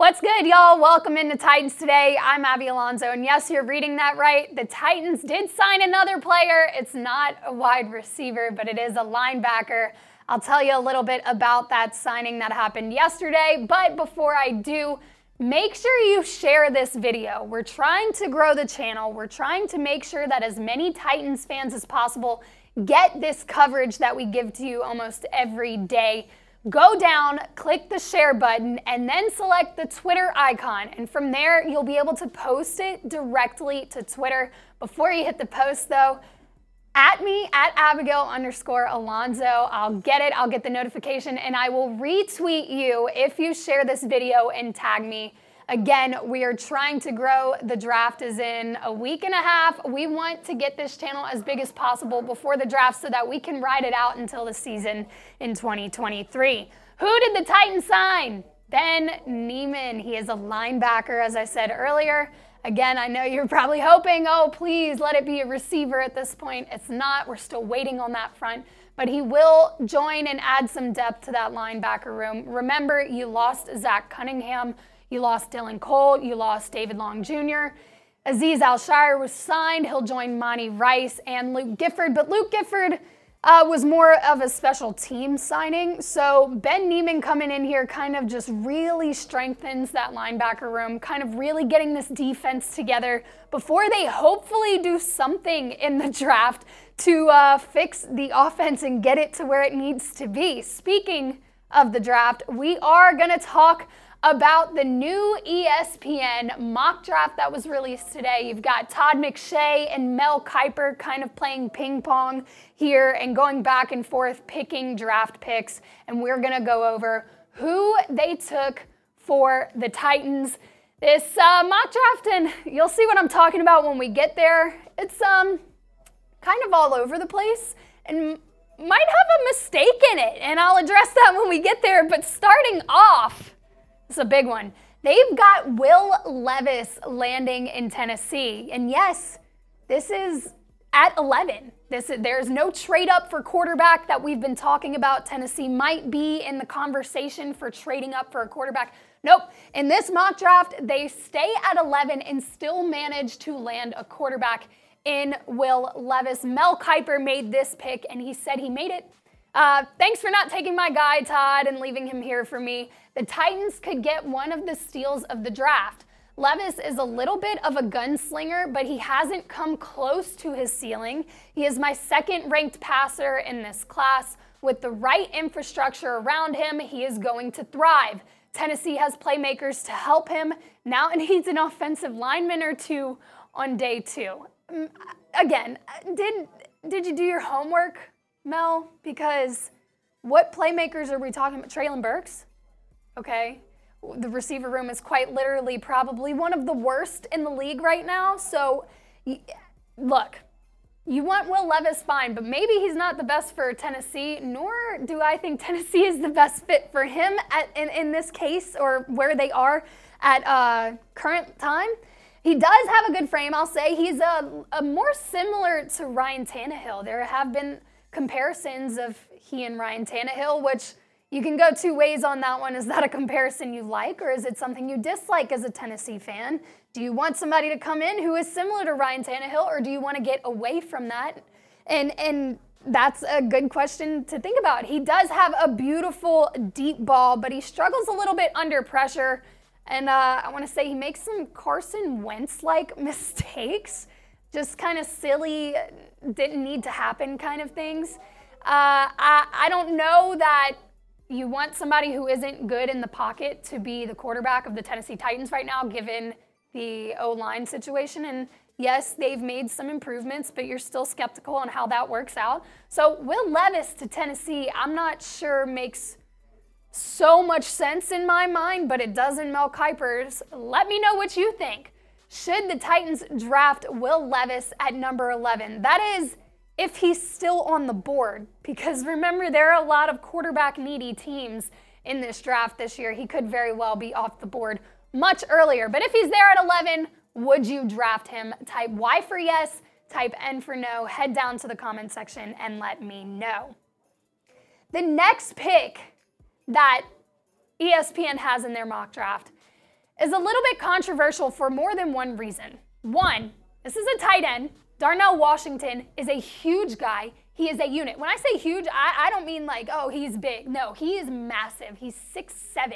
What's good, y'all? Welcome into Titans Today. I'm Abby Alonzo, and yes, you're reading that right. The Titans did sign another player. It's not a wide receiver, but it is a linebacker. I'll tell you a little bit about that signing that happened yesterday, but before I do, make sure you share this video. We're trying to grow the channel. We're trying to make sure that as many Titans fans as possible get this coverage that we give to you almost every day. Go down, click the share button, and then select the Twitter icon. And from there, you'll be able to post it directly to Twitter. Before you hit the post, though, at me, at Abigail_Alonzo. I'll get it, I'll get the notification, and I will retweet you if you share this video and tag me. Again, we are trying to grow. The draft is in a week and a half. We want to get this channel as big as possible before the draft so that we can ride it out until the season in 2023. Who did the Titans sign? Ben Niemann. He is a linebacker, as I said earlier. Again, I know you're probably hoping, oh, please let it be a receiver at this point. It's not. We're still waiting on that front. But he will join and add some depth to that linebacker room. Remember, you lost Zach Cunningham. You lost Dylan Cole, you lost David Long Jr. Azeez Al-Shaair was signed. He'll join Monty Rice and Luke Gifford, but Luke Gifford was more of a special team signing. So Ben Niemann coming in here kind of just really strengthens that linebacker room, kind of really getting this defense together before they hopefully do something in the draft to fix the offense and get it to where it needs to be. Speaking of the draft, we are going to talk about the new ESPN mock draft that was released today. You've got Todd McShay and Mel Kiper kind of playing ping pong here and going back and forth picking draft picks. And we're going to go over who they took for the Titans. This mock draft, and you'll see what I'm talking about when we get there. It's kind of all over the place and might have a mistake in it. And I'll address that when we get there. But starting off, it's a big one. They've got Will Levis landing in Tennessee. And yes, this is at 11. There's no trade up for quarterback that we've been talking about. Tennessee might be in the conversation for trading up for a quarterback. Nope. In this mock draft, they stay at 11 and still manage to land a quarterback in Will Levis. Mel Kiper made this pick, and he said he made it. Thanks for not taking my guy, Todd, and leaving him here for me. The Titans could get one of the steals of the draft. Levis is a little bit of a gunslinger, but he hasn't come close to his ceiling. He is my second-ranked passer in this class. With the right infrastructure around him, he is going to thrive. Tennessee has playmakers to help him. Now it needs an offensive lineman or two on day 2. Again, did you do your homework, Mel? Because what playmakers are we talking about? Traylon Burks? Okay. The receiver room is quite literally probably one of the worst in the league right now. So, look, you want Will Levis, fine, but maybe he's not the best for Tennessee, nor do I think Tennessee is the best fit for him in this case or where they are at current time. He does have a good frame, I'll say. He's a more similar to Ryan Tannehill. There have been comparisons of he and Ryan Tannehill, which you can go two ways on that one. Is that a comparison you like, or is it something you dislike as a Tennessee fan? Do you want somebody to come in who is similar to Ryan Tannehill, or do you want to get away from that? And that's a good question to think about. He does have a beautiful deep ball, but he struggles a little bit under pressure. And I want to say he makes some Carson Wentz-like mistakes, just kind of silly, didn't need to happen kind of things. I don't know that you want somebody who isn't good in the pocket to be the quarterback of the Tennessee Titans right now, given the O-line situation. And yes, they've made some improvements, but you're still skeptical on how that works out. So Will Levis to Tennessee, I'm not sure makes so much sense in my mind, but it does in Mel Kiper's. Let me know what you think. Should the Titans draft Will Levis at number 11? That is, if he's still on the board, because remember, there are a lot of quarterback-needy teams in this draft this year. He could very well be off the board much earlier. But if he's there at 11, would you draft him? Type Y for yes, type N for no. Head down to the comment section and let me know. The next pick that ESPN has in their mock draft is a little bit controversial for more than one reason. One, this is a tight end. Darnell Washington is a huge guy. He is a unit. When I say huge, I don't mean like, oh, he's big. No, he is massive. He's 6'7",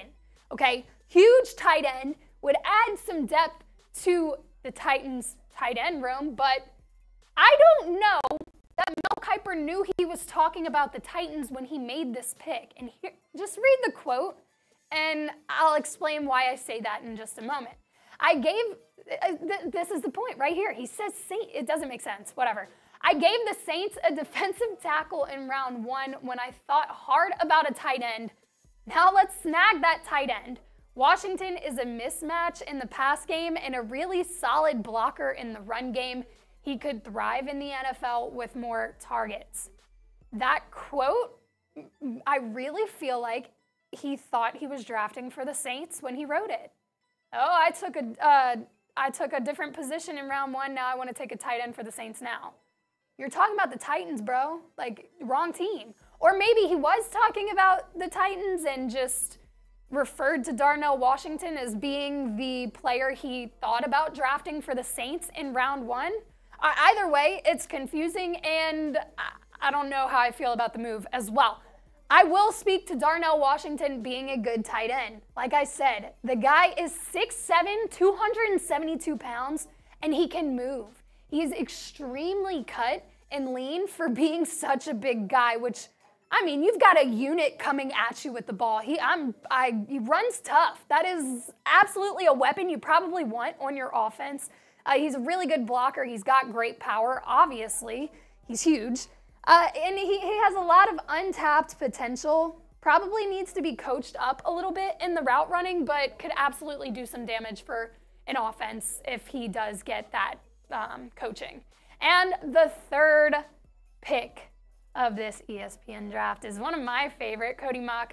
okay? Huge tight end, would add some depth to the Titans' tight end room, but I don't know that Mel Kiper knew he was talking about the Titans when he made this pick. And here, just read the quote, and I'll explain why I say that in just a moment. This is the point right here. He says, it doesn't make sense, whatever. I gave the Saints a defensive tackle in round 1 when I thought hard about a tight end. Now let's snag that tight end. Washington is a mismatch in the pass game and a really solid blocker in the run game. He could thrive in the NFL with more targets. That quote, I really feel like he thought he was drafting for the Saints when he wrote it. Oh, I took a different position in round 1. Now I want to take a tight end for the Saints now. You're talking about the Titans, bro. Like, wrong team. Or maybe he was talking about the Titans and just referred to Darnell Washington as being the player he thought about drafting for the Saints in round 1. Either way, it's confusing, and I don't know how I feel about the move as well. I will speak to Darnell Washington being a good tight end. Like I said, the guy is 6'7", 272 pounds, and he can move. He is extremely cut and lean for being such a big guy, which, I mean, you've got a unit coming at you with the ball. He runs tough. That is absolutely a weapon you probably want on your offense. He's a really good blocker. He's got great power, obviously. He's huge. And he has a lot of untapped potential. Probably needs to be coached up a little bit in the route running, but could absolutely do some damage for an offense if he does get that coaching. And the third pick of this ESPN draft is one of my favorite, Cody Mauch,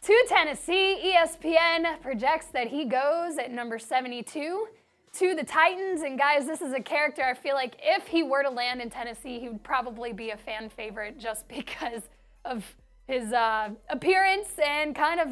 to Tennessee. ESPN projects that he goes at number 72 to the Titans. And guys, this is a character I feel like if he were to land in Tennessee, he would probably be a fan favorite just because of his appearance and kind of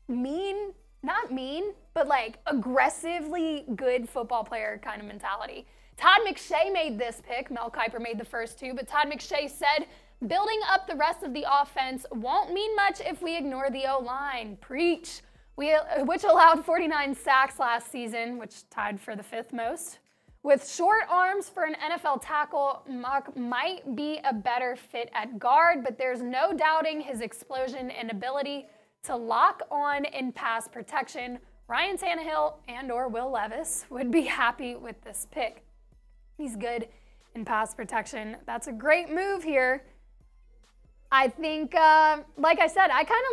mean, not mean, but like aggressively good football player kind of mentality. Todd McShay made this pick. Mel Kiper made the first two, but Todd McShay said, building up the rest of the offense won't mean much if we ignore the O-line. Preach. Which allowed 49 sacks last season, which tied for the 5th most. With short arms for an NFL tackle, Mauch might be a better fit at guard, but there's no doubting his explosion and ability to lock on in pass protection. Ryan Tannehill and or Will Levis would be happy with this pick. He's good in pass protection. That's a great move here. I think, like I said, I kind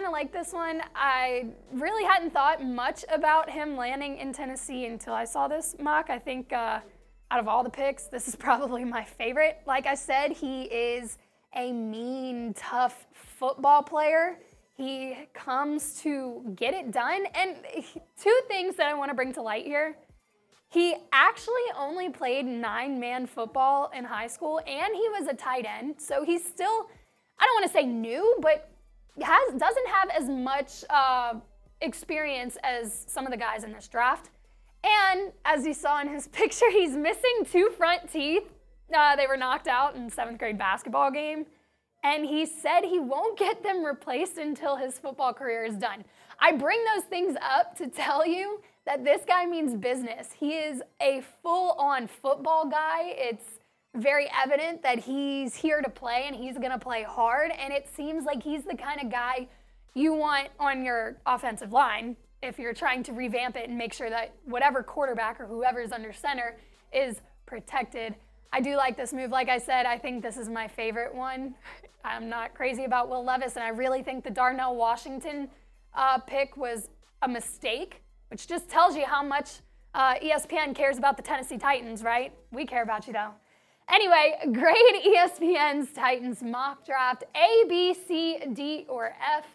of like this one. I really hadn't thought much about him landing in Tennessee until I saw this Mauch. I think out of all the picks, this is probably my favorite. Like I said, he is a mean, tough football player. He comes to get it done. And two things that I want to bring to light here. He actually only played 9-man football in high school, and he was a tight end. So he's still, I don't want to say new, but doesn't have as much experience as some of the guys in this draft. And as you saw in his picture, he's missing 2 front teeth. They were knocked out in 7th grade basketball game. And he said he won't get them replaced until his football career is done. I bring those things up to tell you that this guy means business. He is a full-on football guy. It's very evident that he's here to play and he's gonna play hard, and it seems like he's the kind of guy you want on your offensive line if you're trying to revamp it and make sure that whatever quarterback or whoever is under center is protected. I do like this move. Like I said, I think this is my favorite one. I'm not crazy about Will Levis, and I really think the Darnell Washington pick was a mistake, which just tells you how much ESPN cares about the Tennessee Titans, right? We care about you, though. Anyway, grade ESPN's Titans mock draft, A, B, C, D, or F.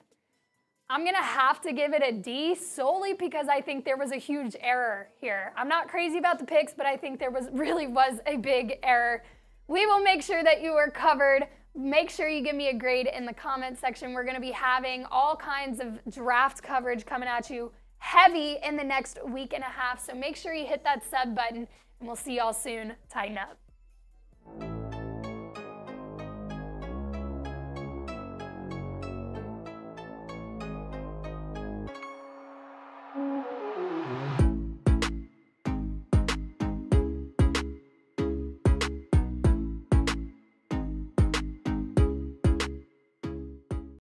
I'm going to have to give it a D solely because I think there was a huge error here. I'm not crazy about the picks, but I think there really was a big error. We will make sure that you are covered. Make sure you give me a grade in the comment section. We're going to be having all kinds of draft coverage coming at you heavy in the next week and a half. So make sure you hit that sub button, and we'll see y'all soon. Tighten up.